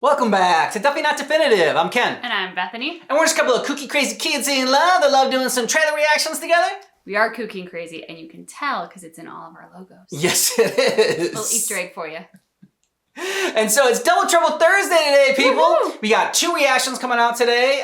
Welcome back to Definitely Not Definitive. I'm Ken. And I'm Bethany. And we're just a couple of kooky crazy kids in love that love doing some trailer reactions together. We are kooky and crazy, and you can tell because it's in all of our logos. Yes, it is. A little Easter egg for you. And so it's Double Trouble Thursday today, people. Woo-hoo! We got 2 reactions coming out today.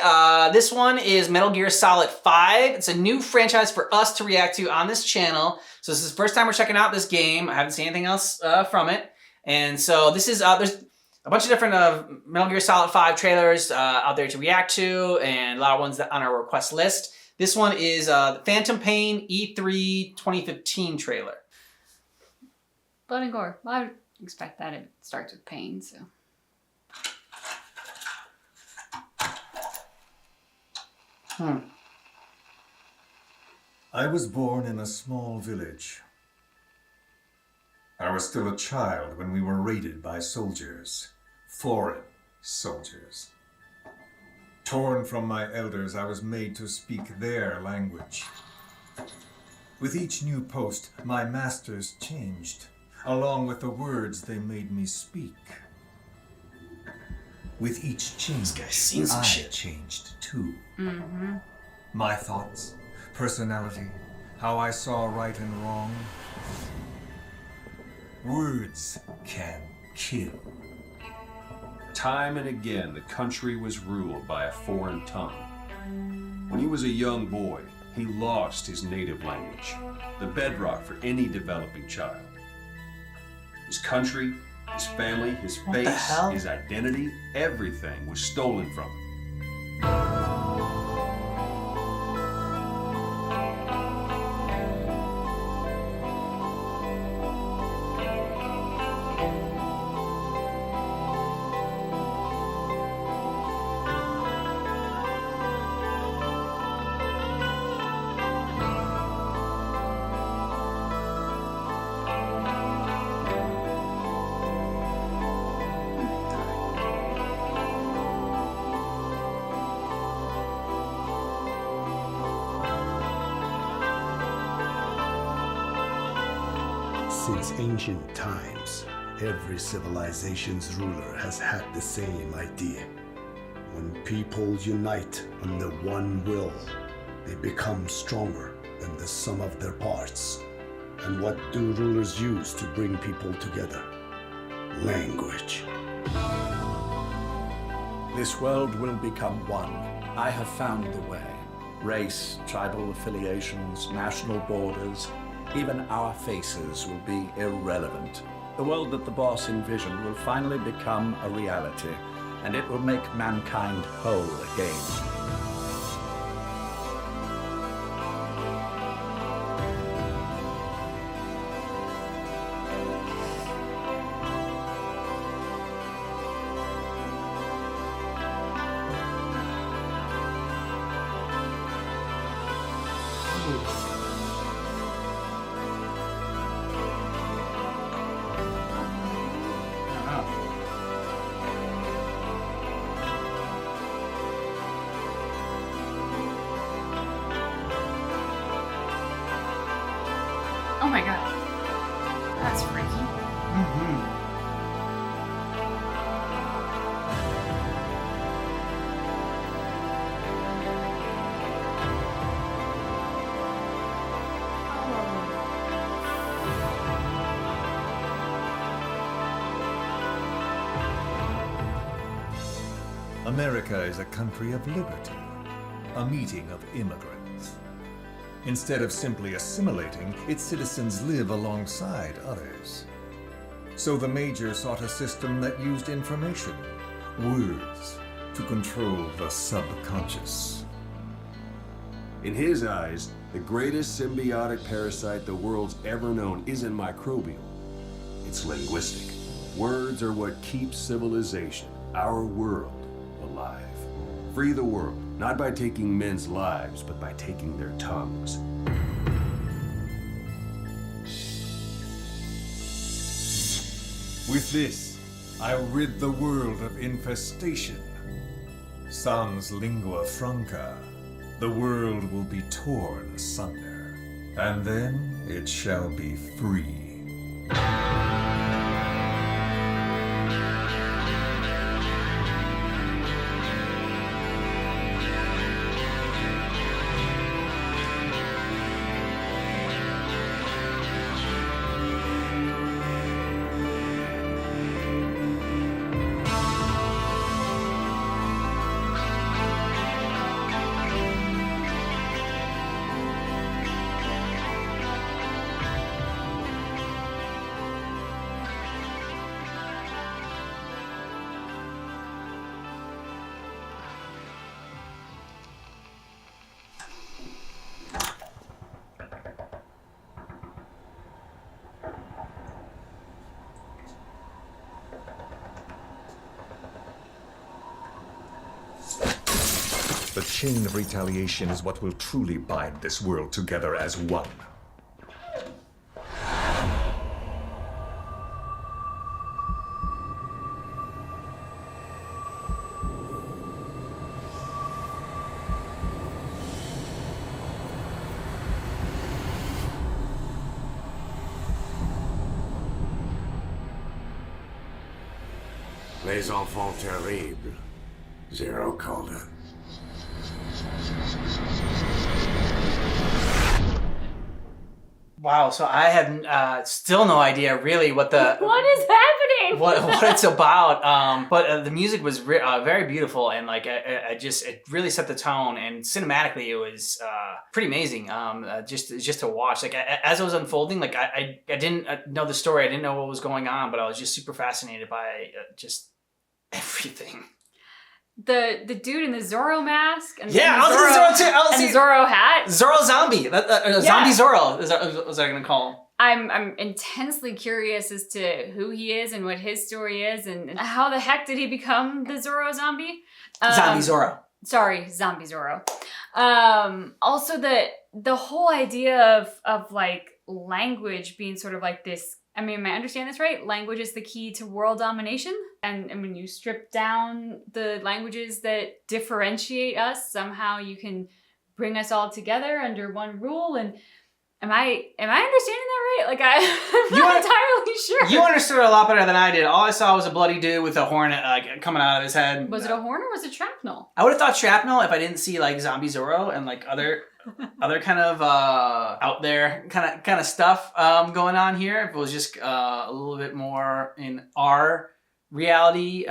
This one is Metal Gear Solid 5. It's a new franchise for us to react to on this channel. So this is the first time we're checking out this game. I haven't seen anything else from it. And so this is, there's a bunch of different Metal Gear Solid 5 trailers out there to react to, and a lot of ones that on our request list. This one is the Phantom Pain E3 2015 trailer. Blood and gore. Well, I would expect that it starts with pain, so. I was born in a small village. I was still a child when we were raided by soldiers, foreign soldiers. Torn from my elders, I was made to speak their language. With each new post, my masters changed, along with the words they made me speak. With each change, guy's seen some I shit. changed too. Mm-hmm. My thoughts, personality, how I saw right and wrong. Words can kill. Time and again, the country was ruled by a foreign tongue. When he was a young boy, he lost his native language, the bedrock for any developing child. His country, his family, his What the face, hell? his identity, everything was stolen from him. Since ancient times, every civilization's ruler has had the same idea. When people unite under one will, they become stronger than the sum of their parts. And what do rulers use to bring people together? Language. This world will become one. I have found the way. Race, tribal affiliations, national borders, even our faces will be irrelevant. The world that the boss envisioned will finally become a reality, and it will make mankind whole again. Oh my god. That's freaky. America is a country of liberty, a meeting of immigrants. Instead of simply assimilating, its citizens live alongside others. So the Major sought a system that used information, words, to control the subconscious. In his eyes, the greatest symbiotic parasite the world's ever known isn't microbial. It's linguistic. Words are what keeps civilization, our world, alive. Free the world, not by taking men's lives, but by taking their tongues. With this, I'll rid the world of infestation. Sans lingua franca, the world will be torn asunder, and then it shall be free. chain of retaliation is what will truly bind this world together as one. Les enfants terribles, Zero called it. Wow, so I have still no idea really what the What is happening? what it's about. But the music was very beautiful, and like it really set the tone. And cinematically, it was pretty amazing. Just to watch. Like as it was unfolding, like I didn't know the story. I didn't know what was going on, but I was just super fascinated by just everything. The dude in the Zorro mask and Yeah, and I was in Zorro too. I was and in- the Zorro hat. Zorro Zombie. Zombie Zorro is what was I gonna call him. I'm intensely curious as to who he is and what his story is and how the heck did he become the Zorro zombie? Zombie Zorro. Sorry, Zombie Zorro. Also the whole idea of like language being sort of like this. I mean, am I understand this right? Language is the key to world domination. And when you strip down the languages that differentiate us, somehow you can bring us all together under one rule. And am I understanding that right? Like I'm not entirely sure. You understood it a lot better than I did. All I saw was a bloody dude with a horn coming out of his head. Was it a horn or was it shrapnel? I would have thought shrapnel if I didn't see like Zombie Zorro and like other kind of out there kind of stuff going on here. If it was just a little bit more in our reality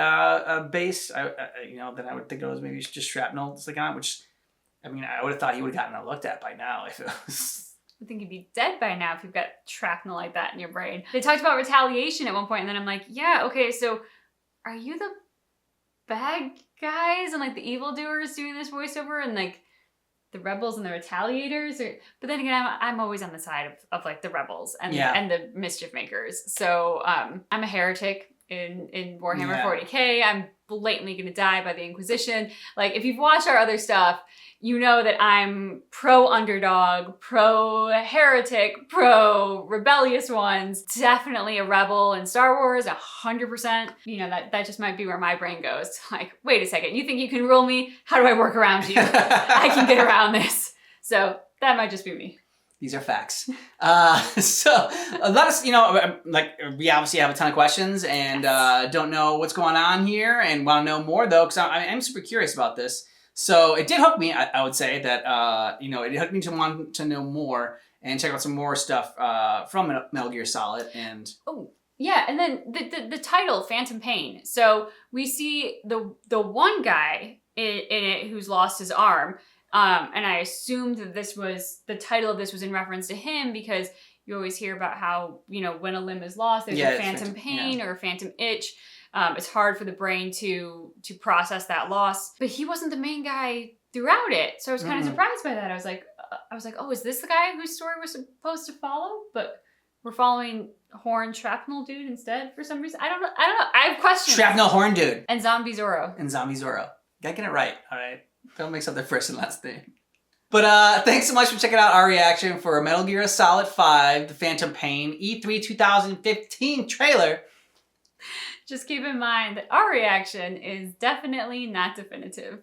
base, then I would think it was maybe just shrapnel sticking on. Which, I mean, I would have thought he would have gotten looked at by now if it was. I think you'd be dead by now if you've got shrapnel like that in your brain. They talked about retaliation at one point, and then I'm like, yeah, okay, so are you the bad guys and like the evildoers doing this voiceover and like the rebels and the retaliators? But then again, I'm always on the side of like the rebels and the mischief makers. So I'm a heretic in Warhammer 40k. I'm blatantly gonna die by the Inquisition. Like if you've watched our other stuff, you know that I'm pro underdog, pro heretic, pro rebellious ones. Definitely a rebel in Star Wars, 100%. You know, that just might be where my brain goes. Like, wait a second, you think you can rule me? How do I work around you? I can get around this. So that might just be me. These are facts. So let us, like we obviously have a ton of questions and don't know what's going on here and want to know more though, because I'm super curious about this. So it did hook me. I would say that it hooked me to want to know more and check out some more stuff from Metal Gear Solid. And yeah, and then the title Phantom Pain. So we see the one guy in it who's lost his arm. And I assumed that the title of this was in reference to him because you always hear about how, when a limb is lost, there's a phantom pain or a phantom itch. It's hard for the brain to process that loss. But he wasn't the main guy throughout it. So I was kind of surprised by that. I was like, oh, is this the guy whose story we're supposed to follow? But we're following Horn Shrapnel Dude instead for some reason. I don't know. I have questions. Shrapnel Horn Dude. And Zombie Zorro. Gotta get it right, all right? Don't mix up their first and last name. But thanks so much for checking out our reaction for Metal Gear Solid 5, The Phantom Pain, E3 2015 trailer. Just keep in mind that our reaction is definitely not definitive.